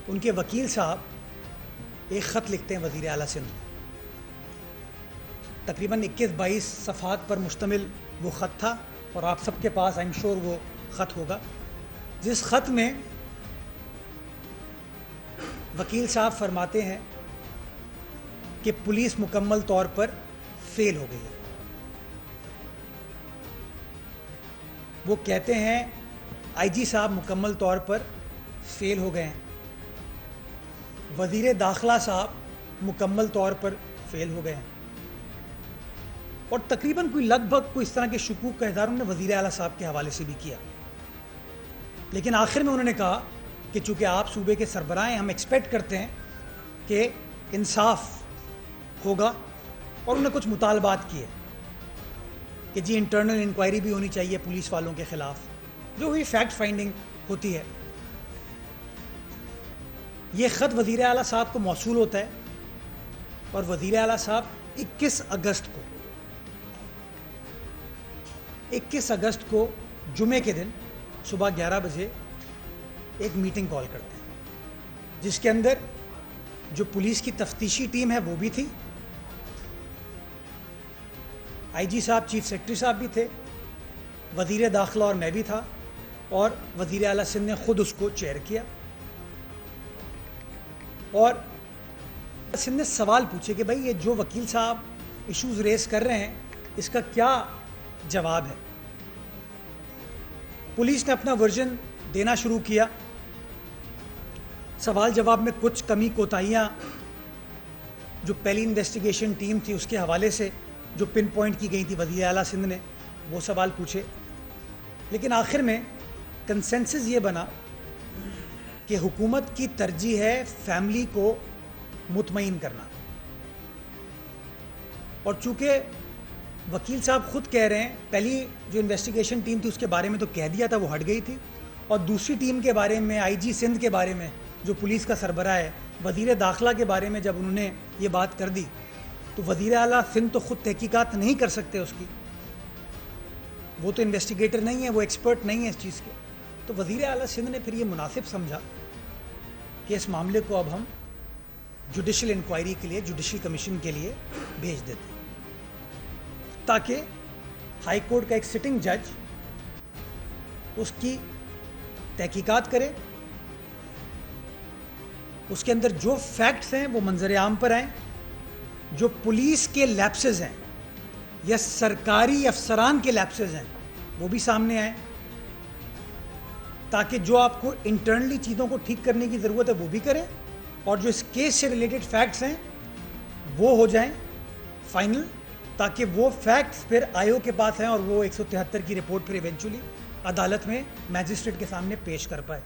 उनके वकील साहब एक ख़त लिखते हैं वज़ीर आला सिंध। तकरीबन 21-22 सफ़हात पर मुश्तमिल वो ख़त था और आप सबके पास आई एम श्योर वो ख़त होगा, जिस ख़त में वकील साहब फरमाते हैं कि पुलिस मुकम्मल तौर पर फेल हो गई है। वो कहते हैं आईजी साहब मुकम्मल तौर पर फेल हो गए हैं, वज़ीर दाखिला साहब मुकम्मल तौर पर फेल हो गए हैं, और तकरीबन कोई लगभग कोई इस तरह के शुकूक का इज़हार उन्होंने वज़ीर आला साहब के हवाले से भी किया। लेकिन आखिर में उन्होंने कहा कि चूँकि आप सूबे के सरबराह हैं, हम एक्सपेक्ट करते हैं कि इंसाफ होगा, और उन्होंने कुछ मुतालबात किए कि जी इंटरनल इंक्वायरी भी होनी चाहिए पुलिस वालों के ख़िलाफ़, जो हुई फैक्ट फाइंडिंग होती है। ये ख़त वज़ीर आला साहब को मौसूल होता है और वज़ीर आला साहब 21 अगस्त को जुमे के दिन सुबह 11 बजे एक मीटिंग कॉल करते हैं, जिसके अंदर जो पुलिस की तफ्तीशी टीम है वो भी थी, आईजी साहब, चीफ सेक्रेटरी साहब भी थे, वज़ीर दाखिला और मैं भी था, और वज़ीर आला सिंध ने ख़ुद उसको चेयर किया। और सिंध ने सवाल पूछे कि भाई ये जो वकील साहब इश्यूज़ रेस कर रहे हैं इसका क्या जवाब है। पुलिस ने अपना वर्जन देना शुरू किया। सवाल जवाब में कुछ कमी कोताहियाँ जो पहली इन्वेस्टिगेशन टीम थी उसके हवाले से जो पिन पॉइंट की गई थी वज़ीर आला सिंध ने, वो सवाल पूछे। लेकिन आखिर में कंसेंसस ये बना कि हुकूमत की तरजीह है फैमिली को मुतमईन करना, और चूँकि वकील साहब ख़ुद कह रहे हैं पहली जो इन्वेस्टिगेशन टीम थी उसके बारे में तो कह दिया था, वो हट गई थी, और दूसरी टीम के बारे में आईजी सिंध के बारे में जो पुलिस का सरबराह है, वज़ीर दाखिला के बारे में जब उन्होंने ये बात कर दी तो वज़ीर आला सिंध तो ख़ुद तहकीकात नहीं कर सकते उसकी, वो तो इन्वेस्टिगेटर नहीं है, वो एक्सपर्ट नहीं है इस चीज़ के। तो वज़ीर आला सिंध ने फिर ये मुनासिब समझा कि इस मामले को अब हम जुडिशल इंक्वायरी के लिए, जुडिशल कमीशन के लिए भेज देते, ताकि हाई कोर्ट का एक सिटिंग जज उसकी तहकीकात करे, उसके अंदर जो फैक्ट्स हैं वो मंजर आम पर आएँ, जो पुलिस के लैप्सेस हैं या सरकारी अफसरान के लैप्सेस हैं वो भी सामने आए, ताकि जो आपको इंटरनली चीज़ों को ठीक करने की ज़रूरत है वो भी करें, और जो इस केस से रिलेटेड फैक्ट्स हैं वो हो जाएं फाइनल, ताकि वो फैक्ट्स फिर आयोग के पास हैं और वो 173 की रिपोर्ट फिर इवेंचुअली अदालत में मैजिस्ट्रेट के सामने पेश कर पाए।